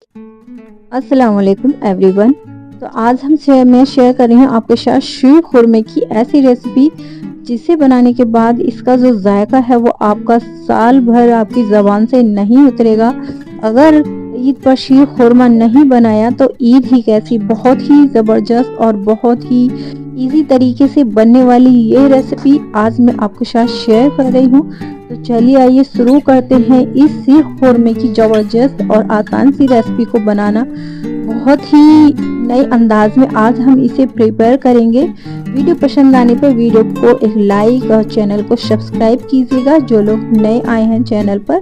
अस्सलाम वालेकुम एवरीवन। तो आज मैं शेयर कर रही हूँ आपके साथ शीर खुरमे की ऐसी रेसिपी जिसे बनाने के बाद इसका जो जायका है वो आपका साल भर आपकी ज़बान से नहीं उतरेगा। अगर ईद पर शीर खुरमा नहीं बनाया तो ईद ही कैसी। बहुत ही ज़बरदस्त और बहुत ही इजी तरीके से बनने वाली ये रेसिपी आज मैं आपके साथ शेयर कर रही हूँ। तो चलिए आइए शुरू करते हैं इस शीर खुरमे की ज़बरदस्त और आसान सी रेसिपी को बनाना। बहुत ही नए अंदाज में आज हम इसे प्रिपेयर करेंगे। वीडियो पसंद आने पर वीडियो को एक लाइक और चैनल को सब्सक्राइब कीजिएगा जो लोग नए आए हैं चैनल पर,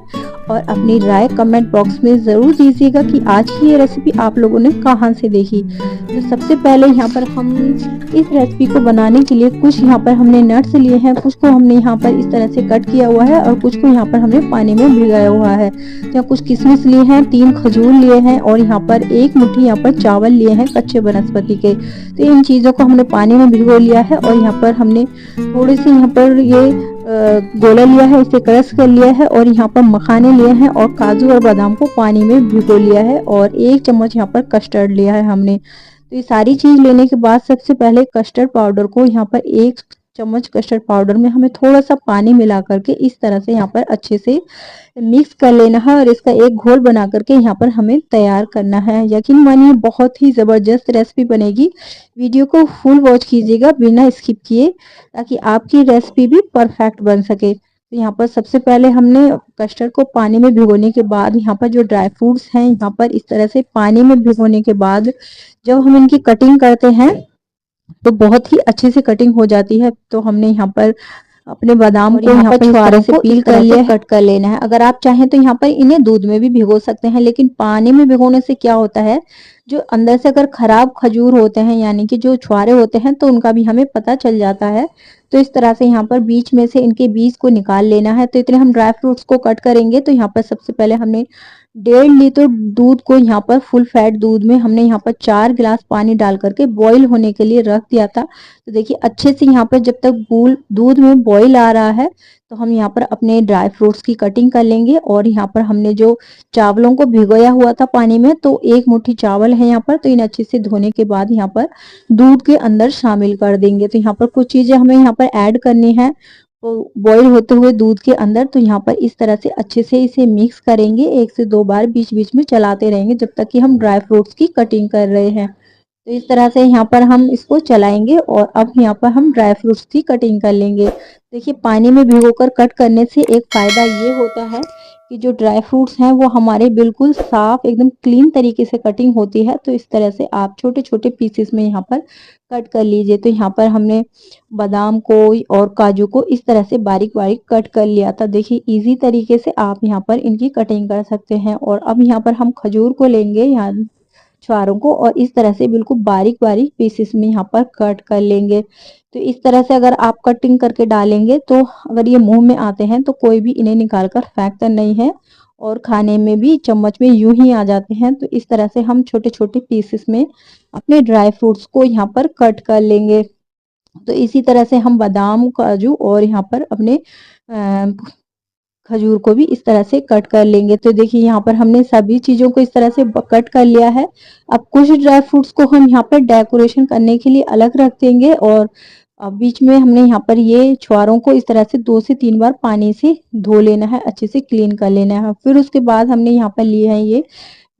और अपनी राय कमेंट बॉक्स में ज़रूर दीजिएगा कि आज की ये रेसिपी आप लोगों ने कहाँ से देखी। तो सबसे पहले यहाँ पर हम इस रेसिपी को बनाने के लिए कुछ यहाँ पर हमने नट्स लिए हैं, कुछ को हमने यहाँ पर इस तरह से कट किया हुआ है और कुछ को यहाँ पर हमने पानी में भिगाया हुआ है। तो कुछ किशमिश लिए हैं, 3 खजूर लिए हैं और यहाँ पर 1 मुट्ठी यहाँ पर चावल लिए हैं कच्चे बनस्पति के। तो इन चीज़ों को हमने पानी में भिगो लिया है और यहाँ पर हमने थोड़ी सी यहाँ पर ये गोला लिया है, इसे क्रश कर लिया है और यहाँ पर मखाने लिए हैं और काजू और बादाम को पानी में भिगो लिया है और 1 चम्मच यहाँ पर कस्टर्ड लिया है हमने। तो ये सारी चीज़ लेने के बाद सबसे पहले कस्टर्ड पाउडर को यहाँ पर 1 चम्मच कस्टर्ड पाउडर में हमें थोड़ा सा पानी मिला करके इस तरह से यहाँ पर अच्छे से मिक्स कर लेना है और इसका एक घोल बना करके यहाँ पर हमें तैयार करना है। यकीन मानिए बहुत ही ज़बरदस्त रेसिपी बनेगी। वीडियो को फुल वॉच कीजिएगा बिना स्किप किए ताकि आपकी रेसिपी भी परफेक्ट बन सके। तो यहाँ पर सबसे पहले हमने कस्टर्ड को पानी में भिगोने के बाद यहाँ पर जो ड्राई फ्रूट्स हैं यहाँ पर इस तरह से पानी में भिगोने के बाद जब हम इनकी कटिंग करते हैं तो बहुत ही अच्छे से कटिंग हो जाती है। तो हमने यहाँ पर अपने बादाम को यहाँ पर छुहारे से पील कर लिया, कट कर लेना है। अगर आप चाहें तो यहाँ पर इन्हें दूध में भी भिगो सकते हैं, लेकिन पानी में भिगोने से क्या होता है, जो अंदर से अगर खराब खजूर होते हैं यानी कि जो छुहारे होते हैं तो उनका भी हमें पता चल जाता है। तो इस तरह से यहाँ पर बीच में से इनके बीज को निकाल लेना है। तो इतने हम ड्राई फ्रूट्स को कट करेंगे। तो यहाँ पर सबसे पहले हमने 1.5 लीटर दूध को यहाँ पर फुल फैट दूध में हमने यहाँ पर 4 गिलास पानी डाल करके बॉईल होने के लिए रख दिया था। तो देखिए अच्छे से यहाँ पर जब तक दूध में बॉईल आ रहा है तो हम यहाँ पर अपने ड्राई फ्रूट्स की कटिंग कर लेंगे। और यहाँ पर हमने जो चावलों को भिगोया हुआ था पानी में, तो 1 मुट्ठी चावल है यहाँ पर, तो इन अच्छे से धोने के बाद यहाँ पर दूध के अंदर शामिल कर देंगे। तो यहाँ पर कुछ चीजें हमें यहाँ पर ऐड करनी है तो बॉईल होते हुए दूध के अंदर। तो यहाँ पर इस तरह से अच्छे से इसे मिक्स करेंगे, 1 से 2 बार बीच बीच में चलाते रहेंगे जब तक कि हम ड्राई फ्रूट्स की कटिंग कर रहे हैं। तो इस तरह से यहाँ पर हम इसको चलाएंगे और अब यहाँ पर हम ड्राई फ्रूट्स की कटिंग कर लेंगे। देखिए पानी में भिगोकर कट करने से एक फ़ायदा ये होता है कि जो ड्राई फ्रूट्स हैं वो हमारे बिल्कुल साफ एकदम क्लीन तरीके से कटिंग होती है। तो इस तरह से आप छोटे छोटे पीसेस में यहाँ पर कट कर लीजिए। तो यहाँ पर हमने बादाम को और काजू को इस तरह से बारीक बारीक कट कर लिया था। देखिए इजी तरीके से आप यहाँ पर इनकी कटिंग कर सकते हैं। और अब यहाँ पर हम खजूर को लेंगे यहाँ छुहारों को और इस तरह से बिल्कुल बारीक बारीक पीसेस में यहाँ पर कट कर लेंगे। तो इस तरह से अगर आप कटिंग करके डालेंगे तो अगर ये मुंह में आते हैं तो कोई भी इन्हें निकाल कर फेंकता नहीं है और खाने में भी चम्मच में यूं ही आ जाते हैं। तो इस तरह से हम छोटे छोटे पीसेस में अपने ड्राई फ्रूट्स को यहाँ पर कट कर लेंगे। तो इसी तरह से हम बादाम काजू और यहाँ पर अपने खजूर को भी इस तरह से कट कर लेंगे। तो देखिए यहाँ पर हमने सभी चीज़ों को इस तरह से कट कर लिया है। अब कुछ ड्राई फ्रूट्स को हम यहाँ पर डेकोरेशन करने के लिए अलग रख देंगे और बीच में हमने यहाँ पर ये छुहारों को इस तरह से 2 से 3 बार पानी से धो लेना है, अच्छे से क्लीन कर लेना है। फिर उसके बाद हमने यहाँ पर लिए हैं ये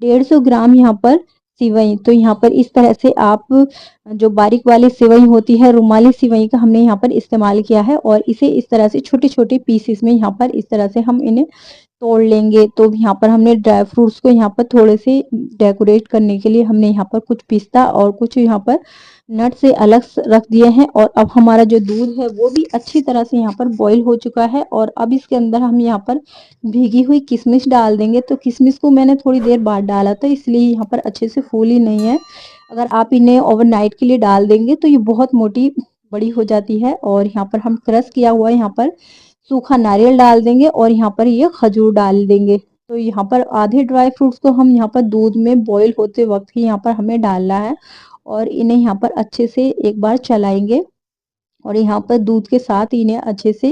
150 ग्राम यहाँ पर सिवई। तो यहाँ पर इस तरह से आप जो बारीक वाली सिवई होती है, रुमाली सिवई का हमने यहाँ पर इस्तेमाल किया है और इसे इस तरह से छोटे छोटे पीसेस में यहाँ पर इस तरह से हम इन्हें तोड़ लेंगे। तो यहाँ पर हमने ड्राई फ्रूट्स को यहाँ पर थोड़े से डेकोरेट करने के लिए हमने यहाँ पर कुछ पिस्ता और कुछ यहाँ पर नट से अलग रख दिए हैं। और अब हमारा जो दूध है वो भी अच्छी तरह से यहाँ पर बॉईल हो चुका है और अब इसके अंदर हम यहाँ पर भीगी हुई किशमिश डाल देंगे। तो किशमिश को मैंने थोड़ी देर बाद डाला था इसलिए यहाँ पर अच्छे से फूली नहीं है। अगर आप इन्हें ओवरनाइट के लिए डाल देंगे तो ये बहुत मोटी बड़ी हो जाती है। और यहाँ पर हम क्रश किया हुआ यहाँ पर सूखा नारियल डाल देंगे और यहाँ पर ये खजूर डाल देंगे। तो यहाँ पर आधे ड्राई फ्रूट्स को हम यहाँ पर दूध में बॉईल होते वक्त ही यहाँ पर हमें डालना है और इन्हें यहाँ पर अच्छे से एक बार चलाएंगे और यहाँ पर दूध के साथ इन्हें अच्छे से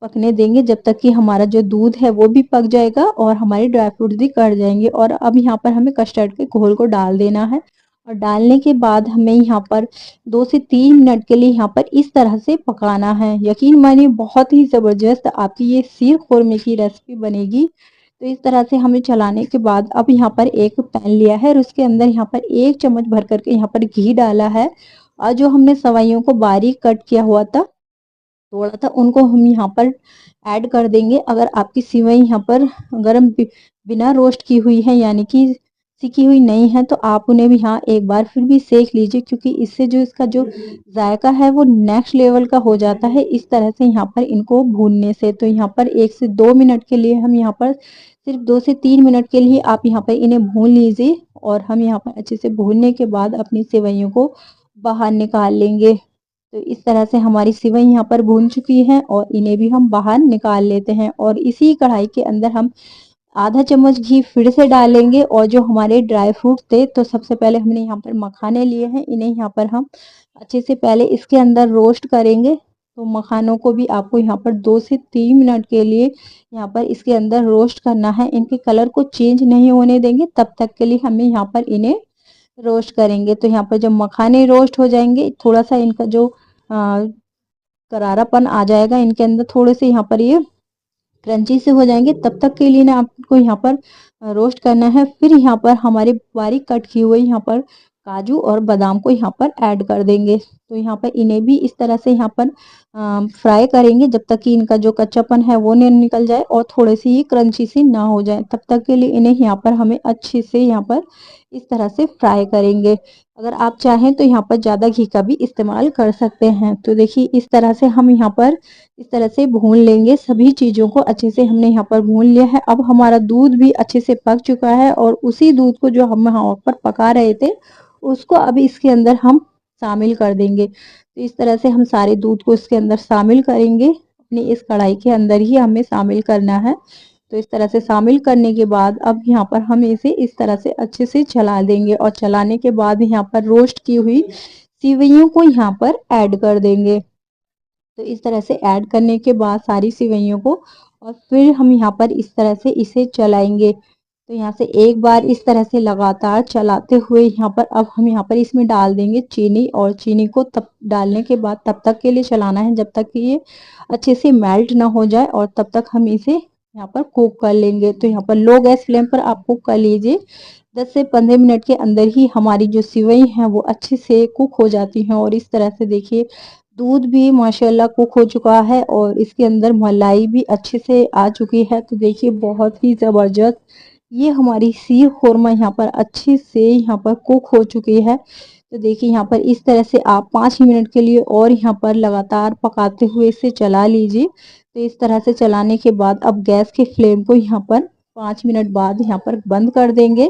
पकने देंगे जब तक कि हमारा जो दूध है वो भी पक जाएगा और हमारे ड्राई फ्रूट्स भी कट जाएंगे। और अब यहाँ पर हमें कस्टर्ड के घोल को डाल देना है और डालने के बाद हमें यहाँ पर 2 से 3 मिनट के लिए यहाँ पर इस तरह से पकाना है। यकीन मानिए बहुत ही ज़बरदस्त आपकी ये शीर खोरमे की रेसिपी बनेगी। तो इस तरह से हमें चलाने के बाद अब यहाँ पर एक पैन लिया है और उसके अंदर यहाँ पर 1 चम्मच भर करके यहाँ पर घी डाला है और जो हमने सवाइयों को बारीक कट किया हुआ था थोड़ा था उनको हम यहाँ पर ऐड कर देंगे। अगर आपकी सिवई यहाँ पर गरम बिना रोस्ट की हुई है यानी कि सिकी हुई नहीं है तो आप उन्हें भी यहाँ एक बार फिर भी सेक लीजिए, क्योंकि इससे जो इसका जो जायका है वो नेक्स्ट लेवल का हो जाता है इस तरह से यहाँ पर इनको भूनने से। तो यहाँ पर 1 से 2 मिनट के लिए हम यहाँ पर सिर्फ 2 से 3 मिनट के लिए आप यहाँ पर इन्हें भून लीजिए और हम यहाँ पर अच्छे से भूनने के बाद अपनी सेवइयों को बाहर निकाल लेंगे। तो इस तरह से हमारी सिवई यहाँ पर भून चुकी है और इन्हें भी हम बाहर निकाल लेते हैं और इसी कढ़ाई के अंदर हम आधा चम्मच घी फिर से डालेंगे और जो हमारे ड्राई फ्रूट थे तो सबसे पहले हमने यहाँ पर मखाने लिए हैं, इन्हें यहाँ पर हम अच्छे से पहले इसके अंदर रोस्ट करेंगे। तो मखानों को भी आपको यहाँ पर 2 से 3 मिनट के लिए यहाँ पर इसके अंदर रोस्ट करना है। इनके कलर को चेंज नहीं होने देंगे, तब तक के लिए हमें यहाँ पर इन्हें रोस्ट करेंगे। तो यहाँ पर जब मखाने रोस्ट हो जाएंगे थोड़ा सा इनका जो करारापन आ जाएगा इनके अंदर, थोड़े से यहाँ पर ये क्रंची से हो जाएंगे, तब तक के लिए ना आपको यहाँ पर रोस्ट करना है। फिर यहाँ पर हमारे बारीक कट किए हुए यहाँ पर काजू और बादाम को यहाँ पर ऐड कर देंगे। तो यहाँ पर इन्हें भी इस तरह से यहाँ पर फ्राई करेंगे जब तक कि इनका जो कच्चापन है वो नहीं निकल जाए और थोड़े से ये क्रंची सी ना हो जाए, तब तक के लिए इन्हें यहाँ पर हमें अच्छे से यहाँ पर इस तरह से फ्राई करेंगे। अगर आप चाहें तो यहाँ पर ज़्यादा घी का भी इस्तेमाल कर सकते हैं। तो देखिए इस तरह से हम यहाँ पर इस तरह से भून लेंगे, सभी चीज़ों को अच्छे से हमने यहाँ पर भून लिया है। अब हमारा दूध भी अच्छे से पक चुका है और उसी दूध को जो हम यहाँ पर पका रहे थे उसको अब इसके अंदर हम शामिल कर देंगे। तो इस तरह से हम सारे दूध को इसके अंदर शामिल करेंगे, अपनी इस कढ़ाई के अंदर ही हमें शामिल करना है। तो इस तरह से शामिल करने के बाद अब यहाँ पर हम इसे इस तरह से अच्छे से चला देंगे और चलाने के बाद यहाँ पर रोस्ट की हुई सिवइयों को यहाँ पर ऐड कर देंगे। तो इस तरह से ऐड करने के बाद सारी सिवइयों को और फिर हम यहाँ पर इस तरह से इसे चलाएंगे। तो यहाँ से एक बार इस तरह से लगातार चलाते हुए यहाँ पर अब हम यहाँ पर इसमें डाल देंगे चीनी और चीनी को तब डालने के बाद तब तक के लिए चलाना है जब तक कि ये अच्छे से मेल्ट ना हो जाए और तब तक हम इसे यहाँ पर कुक कर लेंगे। तो यहाँ पर लो गैस फ्लेम पर आप कुक कर लीजिए। 10 से 15 मिनट के अंदर ही हमारी जो सिवई है वो अच्छे से कुक हो जाती हैं और इस तरह से देखिए दूध भी माशाल्लाह कुक हो चुका है और इसके अंदर मलाई भी अच्छे से आ चुकी है। तो देखिए बहुत ही ज़बरदस्त ये हमारी शीर खोरमा यहाँ पर अच्छे से यहाँ पर कुक हो चुकी है। तो देखिए यहाँ पर इस तरह से आप 5 मिनट के लिए और यहाँ पर लगातार पकाते हुए इसे चला लीजिए। तो इस तरह से चलाने के बाद अब गैस के फ्लेम को यहाँ पर 5 मिनट बाद यहाँ पर बंद कर देंगे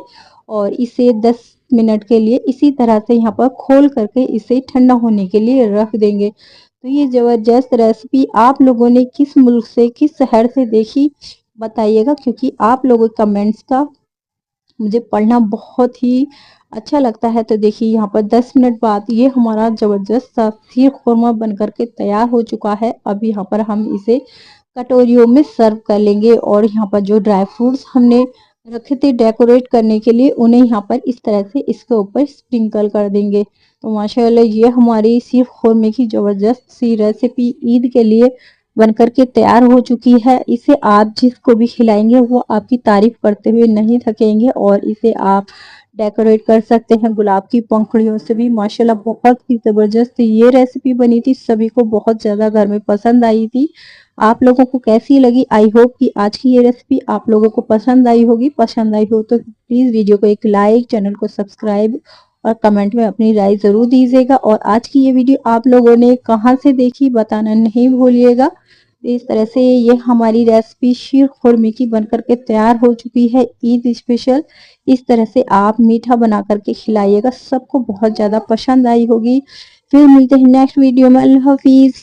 और इसे 10 मिनट के लिए इसी तरह से यहाँ पर खोल करके इसे ठंडा होने के लिए रख देंगे। तो ये ज़बरदस्त रेसिपी आप लोगों ने किस मुल्क से किस शहर से देखी बताइएगा, क्योंकि आप लोगों के कमेंट्स का मुझे पढ़ना बहुत ही अच्छा लगता है। तो देखिए यहाँ पर 10 मिनट बाद ये हमारा ज़बरदस्त सा शीर खोरमा बन करके तैयार हो चुका है। अब यहाँ पर हम इसे कटोरियों में सर्व कर लेंगे और यहाँ पर जो ड्राई फ्रूट्स हमने रखे थे डेकोरेट करने के लिए उन्हें यहाँ पर इस तरह से इसके ऊपर स्प्रिंकल कर देंगे। तो माशाल्लाह ये हमारी शीर खोरमे की ज़बरदस्त सी रेसिपी ईद के लिए बनकर के तैयार हो चुकी है। इसे आप जिसको भी खिलाएंगे वो आपकी तारीफ करते हुए नहीं थकेंगे और इसे आप डेकोरेट कर सकते हैं गुलाब की पंखुड़ियों से भी। माशाल्लाह बहुत ही ज़बरदस्त ये रेसिपी बनी थी, सभी को बहुत ज़्यादा घर में पसंद आई थी। आप लोगों को कैसी लगी? आई होप कि आज की ये रेसिपी आप लोगों को पसंद आई होगी। पसंद आई हो तो प्लीज़ वीडियो को एक लाइक, चैनल को सब्सक्राइब और कमेंट में अपनी राय ज़रूर दीजिएगा। और आज की ये वीडियो आप लोगों ने कहाँ से देखी बताना नहीं भूलिएगा। इस तरह से ये हमारी रेसिपी शीर खुरमे की बनकर के तैयार हो चुकी है ईद स्पेशल। इस तरह से आप मीठा बना करके खिलाइएगा, सबको बहुत ज़्यादा पसंद आई होगी। फिर मिलते हैं नेक्स्ट वीडियो में। अल्लाह हाफिज़।